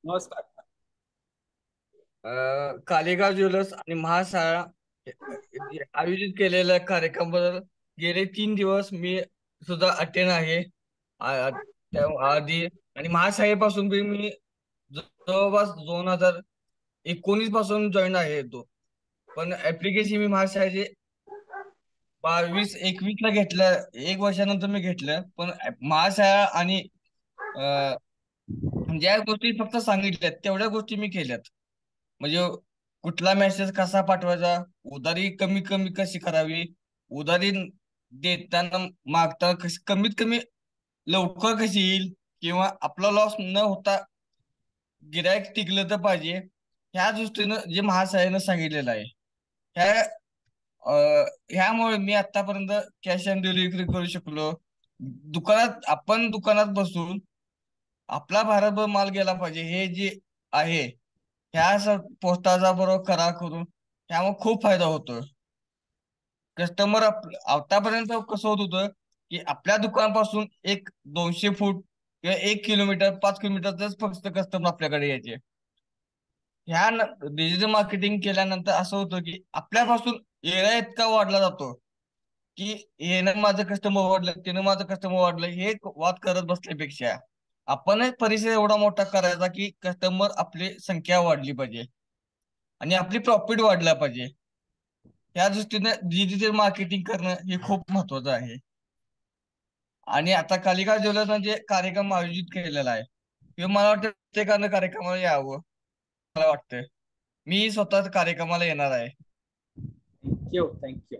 नमस्कार. कालिका ज्वेलर्स आणि महाशाळा आयोजित केलेल्या कार्यक्रमाबद्दल गेले 3 दिवस मी सुद्धा अटेंड आहे. त्या आधी आणि महाशाळेपासून बी मी जवळपास 2019 पासून जॉईन आहे तो. पण ऍप्लिकेशन मी महाशाळेचे 22-21 ला घेतलं, 1 वर्षानंतर मी घेतलं. पण महाशाळा आणि अं, ज्या गोष्टी फक्त सांगितल्यात तेवढ्या गोष्टी मी केल्यात. म्हणजे कुठला मेसेज कसा पाठवायचा, उधारी कमी कमी कशी करावी, उधारी देताना मागता कशी कमीत कमी लवकर कशी येईल, किंवा आपला लॉस न होता गिरायक टिकलं तर पाहिजे. ह्या दृष्टीनं जे महासाहेबांनी सांगितलेलं आहे, ह्या ह्यामुळे मी आतापर्यंत कॅश ऑन डिलिव्हरी करू शकलो. दुकानात बसून आपला भारतभर माल गेला पाहिजे हे जे आहे, पोस्टाचा बरोबर करा करून त्यामुळे खूप फायदा होतोय. कस्टमर आतापर्यंत कसं होत होतं की आपल्या दुकानापासून 200 फूट किंवा 1 किलोमीटर 5 किलोमीटरच फक्त कस्टमर आपल्याकडे यायचे. ह्या डिजिटल मार्केटिंग केल्यानंतर असं होतं की आपल्यापासून एरिया इतका वाढला जातो की येणं माझं कस्टमर वाढलं, त्यानं माझं कस्टमर वाढलं, हे वाद करत बसल्यापेक्षा आपणच परिसर एवढा मोठा करायचा की कस्टमर आपली संख्या वाढली पाहिजे आणि आपली प्रॉफिट वाढला पाहिजे. त्या दृष्टीने डिजिटल मार्केटिंग करणं हे खूप महत्वाचं आहे. आणि आता कालिका ज्वेलर्सने जे कार्यक्रम आयोजित केलेला आहे, हे मला वाटतं प्रत्येकानं कार्यक्रमाला यावं. मला वाटतं मी स्वतः कार्यक्रमाला येणार आहे. थँक्यू. थँक्यू.